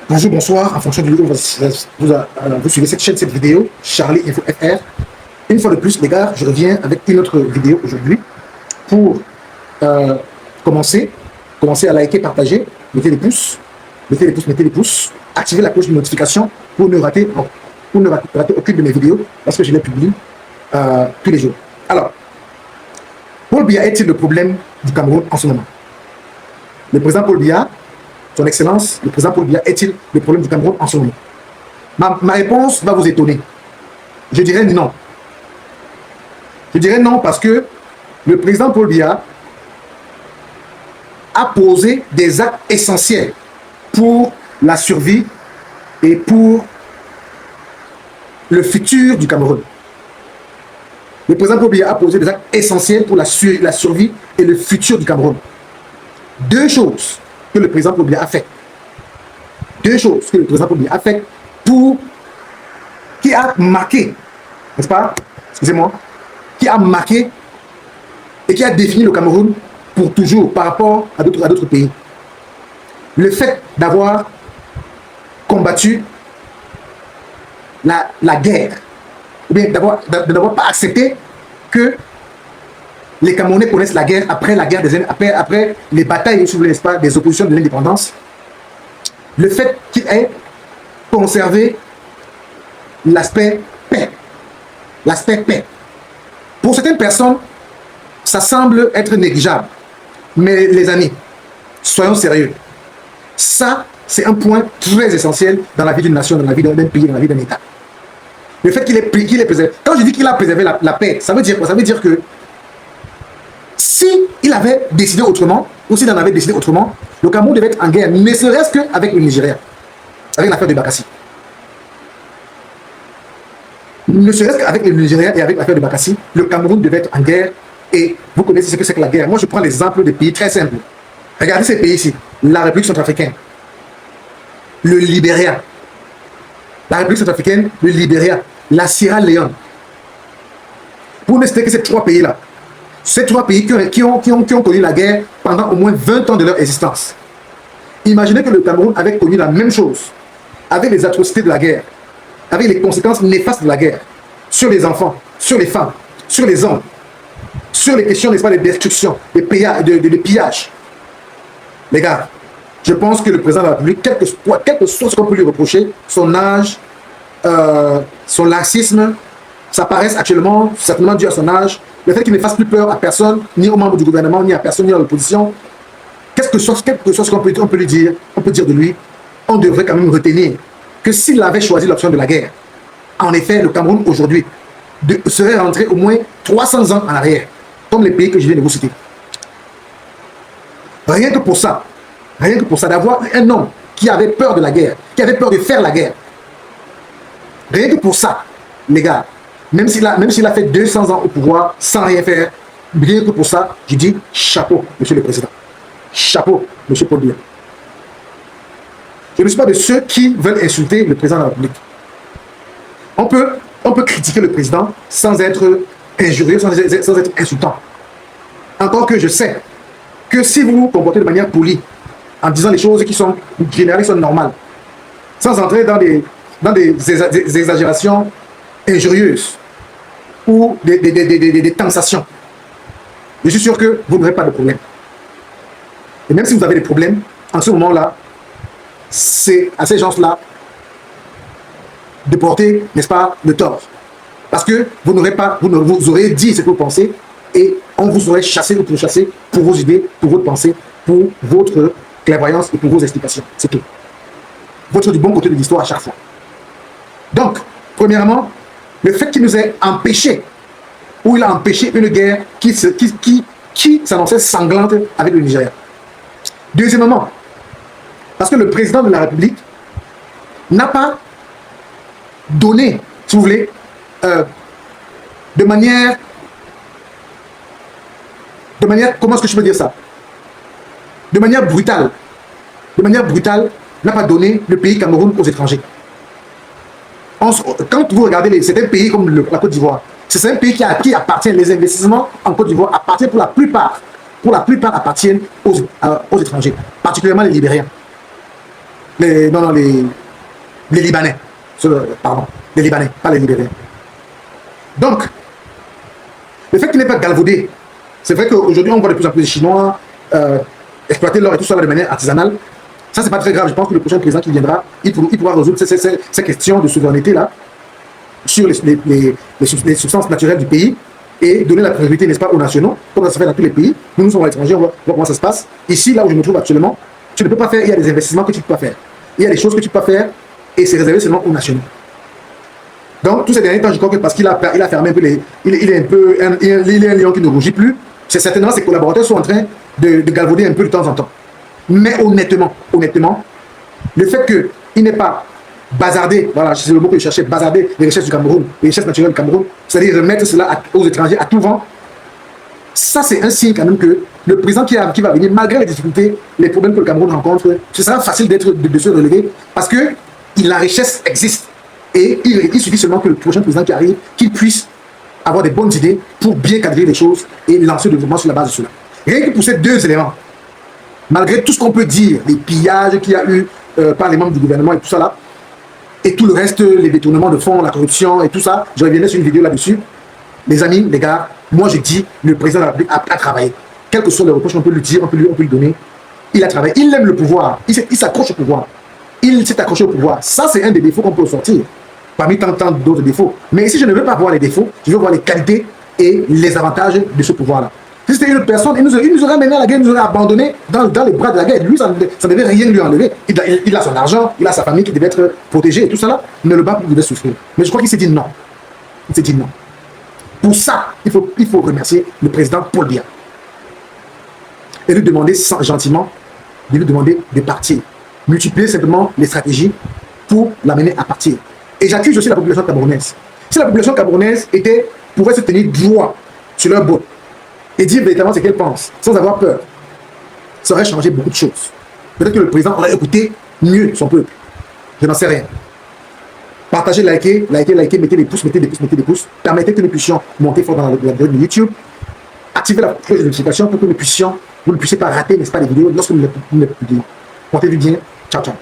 Bonjour, bonsoir, en fonction du lieu où vous suivez cette vidéo, Charlie Info FR. Une fois de plus, les gars, je reviens avec une autre vidéo aujourd'hui pour commencer à liker, partager, mettez les pouces, activez la cloche de notification pour ne rater aucune de mes vidéos parce que je les publie tous les jours. Alors, Paul Biya est-il le problème du Cameroun en ce moment? Le président Paul Biya, son Excellence, le président Paul Biya est-il le problème du Cameroun en ce moment? Ma réponse va vous étonner. Je dirais non. Je dirais non parce que le président Paul Biya a posé des actes essentiels pour la survie et pour le futur du Cameroun. Le président Paul Biya a posé des actes essentiels pour la survie et le futur du Cameroun. Deux choses que le président Paul Biya a fait. Deux choses que le président Paul Biya a fait qui a marqué, n'est-ce pas? Excusez-moi. Qui a marqué et qui a défini le Cameroun pour toujours par rapport à d'autres pays. Le fait d'avoir combattu la guerre, ou bien d'avoir pas accepté que les Camerounais connaissent la guerre après la guerre des années, après les batailles sous l'espace des oppositions de l'indépendance. Le fait qu'il ait conservé l'aspect paix. L'aspect paix. Pour certaines personnes, ça semble être négligeable. Mais les amis, soyons sérieux. Ça, c'est un point très essentiel dans la vie d'une nation, dans la vie d'un pays, dans la vie d'un État. Le fait qu'il ait préservé. Quand je dis qu'il a préservé la paix, ça veut dire quoi? Ça veut dire que si il avait décidé autrement, ou s'il en avait décidé autrement, le Cameroun devait être en guerre, ne serait-ce qu'avec le Nigeria, avec l'affaire de Bakassi. Ne serait-ce qu'avec le Nigeria et avec l'affaire de Bakassi, le Cameroun devait être en guerre. Et vous connaissez ce que c'est que la guerre. Moi, je prends l'exemple des pays très simples. Regardez ces pays ici. La République centrafricaine, le Libéria, la République centrafricaine, le Libéria, la Sierra Leone. Pour ne citer que ces trois pays-là, ces trois pays qui ont connu la guerre pendant au moins 20 ans de leur existence. Imaginez que le Cameroun avait connu la même chose, avec les atrocités de la guerre, avec les conséquences néfastes de la guerre, sur les enfants, sur les femmes, sur les hommes, sur les questions, n'est-ce pas, de destruction, de pillage. Les gars, je pense que le président de la République, quel que soit ce qu'on peut lui reprocher, son âge, son laxisme, sa paresse actuellement, certainement dû à son âge, le fait qu'il ne fasse plus peur à personne, ni aux membres du gouvernement, ni à personne, ni à l'opposition, quel que soit ce qu'on peut lui dire, on peut dire de lui, on devrait quand même retenir que s'il avait choisi l'option de la guerre, en effet, le Cameroun aujourd'hui serait rentré au moins 300 ans en arrière, comme les pays que je viens de vous citer. Rien que pour ça, d'avoir un homme qui avait peur de la guerre, qui avait peur de faire la guerre. Rien que pour ça, les gars, même s'il a fait 200 ans au pouvoir sans rien faire, rien que pour ça, je dis chapeau, monsieur le président. Chapeau, monsieur Paul Biya. Je ne suis pas de ceux qui veulent insulter le président de la République. On peut critiquer le président sans être injurieux, sans être insultant. Encore que je sais que si vous vous comportez de manière polie, en disant les choses qui sont générales, sont normales, sans entrer dans des exagérations injurieuses ou des tensations, je suis sûr que vous n'aurez pas de problème. Et même si vous avez des problèmes, en ce moment-là, c'est à ces gens-là de porter, n'est-ce pas, le tort. Parce que vous aurez dit ce que vous pensez et on vous aurait chassé ou pourchassé pour vos idées, pour votre pensée, pour votre clairvoyance et pour vos explications. C'est tout. Vous êtes du bon côté de l'histoire à chaque fois. Donc, premièrement, le fait qu'il nous ait empêché, ou il a empêché une guerre qui s'annonçait sanglante avec le Nigeria. Deuxièmement, parce que le président de la République n'a pas donné, si vous voulez, de manière, comment est-ce que je peux dire ça? De manière brutale, n'a pas donné le pays Cameroun aux étrangers. Quand vous regardez certains pays comme la Côte d'Ivoire, c'est un pays qui appartient, les investissements en Côte d'Ivoire appartiennent pour la plupart appartiennent aux étrangers, particulièrement les Libériens. les Libanais. Pardon, les Libanais, pas les Libériens. Donc, le fait qu'il n'est pas galvaudé, c'est vrai qu'aujourd'hui, on voit de plus en plus de Chinois exploiter l'or et tout ça de manière artisanale. Ça, c'est pas très grave. Je pense que le prochain président qui viendra, il pourra résoudre ces questions de souveraineté-là sur les substances naturelles du pays et donner la priorité, n'est-ce pas, aux nationaux, comme ça se fait dans tous les pays. Nous sommes à l'étranger, on voit comment ça se passe. Ici, là où je me trouve actuellement, tu ne peux pas faire, il y a des investissements que tu ne peux pas faire. Il y a des choses que tu peux pas faire et c'est réservé seulement aux nationaux. Donc, tous ces derniers temps, je crois que parce qu'il a fermé un peu il est un lion qui ne rougit plus, c'est certainement ses collaborateurs sont en train de galvauder un peu de temps en temps. Mais honnêtement, le fait qu'il n'ait pas bazardé, voilà, c'est le mot que je cherchais, bazarder les richesses du Cameroun, les richesses naturelles du Cameroun, c'est-à-dire remettre cela aux étrangers à tout vent, ça c'est un signe quand même que le président qui va venir, malgré les difficultés, les problèmes que le Cameroun rencontre, ce sera facile de se relever parce que la richesse existe. Et il suffit seulement que le prochain président qui arrive, qu'il puisse avoir des bonnes idées pour bien cadrer les choses et lancer le développement sur la base de cela. Rien que pour ces deux éléments, malgré tout ce qu'on peut dire, les pillages qu'il y a eu par les membres du gouvernement et tout ça là, et tout le reste, les détournements de fonds, la corruption et tout ça, je reviendrai sur une vidéo là-dessus. Les amis, les gars, moi je dis, le président de la République a travaillé. Quel que soit le reproche, on peut lui dire, on peut lui donner. Il a travaillé, il aime le pouvoir, il s'accroche au pouvoir. Il s'est accroché au pouvoir. Ça, c'est un des défauts qu'on peut sortir, parmi tant d'autres défauts. Mais ici, je ne veux pas voir les défauts, je veux voir les qualités et les avantages de ce pouvoir-là. Si c'était une personne, il nous aurait mené à la guerre, il nous aurait abandonné dans les bras de la guerre. Lui, ça ne devait rien lui enlever. Il a son argent, il a sa famille qui devait être protégée et tout ça là, mais le peuple devait souffrir. Mais je crois qu'il s'est dit non. Il s'est dit non. Pour ça, il faut remercier le président Paul Biya. Et lui demander gentiment, de lui demander de partir. Multiplier simplement les stratégies pour l'amener à partir. Et j'accuse aussi la population camerounaise. Si la population camerounaise pouvait se tenir droit sur leur botte et dire véritablement ce qu'elle pense, sans avoir peur, ça aurait changé beaucoup de choses. Peut-être que le président aurait écouté mieux son peuple. Je n'en sais rien. Partagez, likez, mettez des pouces. Permettez que nous puissions monter fort dans la vidéo de YouTube. Activez la cloche de notification pour que vous ne puissiez pas rater, n'est-ce pas, les vidéos lorsque nous les publions. Portez-vous bien. Ciao, ciao.